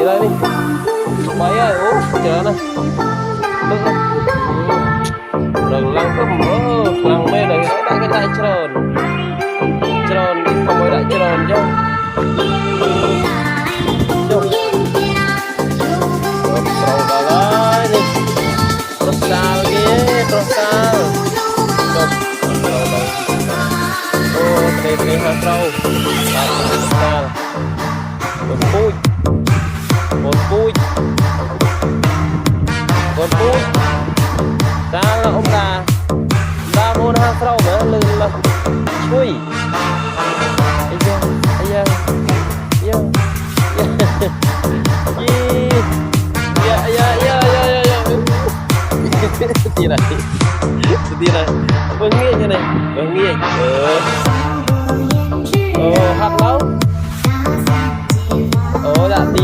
gì đây đi mấy ơi chờ này đừng lăng cấp lăng mê này nó đã cái lại tròn đi không mới lại tròn chứ trâu đó đi rosal kia rosal đây hàng trâu rosal con pui ra là ông đà môn hàng trâu mà lưng là chui gì này vâng nghe như này vâng nghe hát lâu đã tí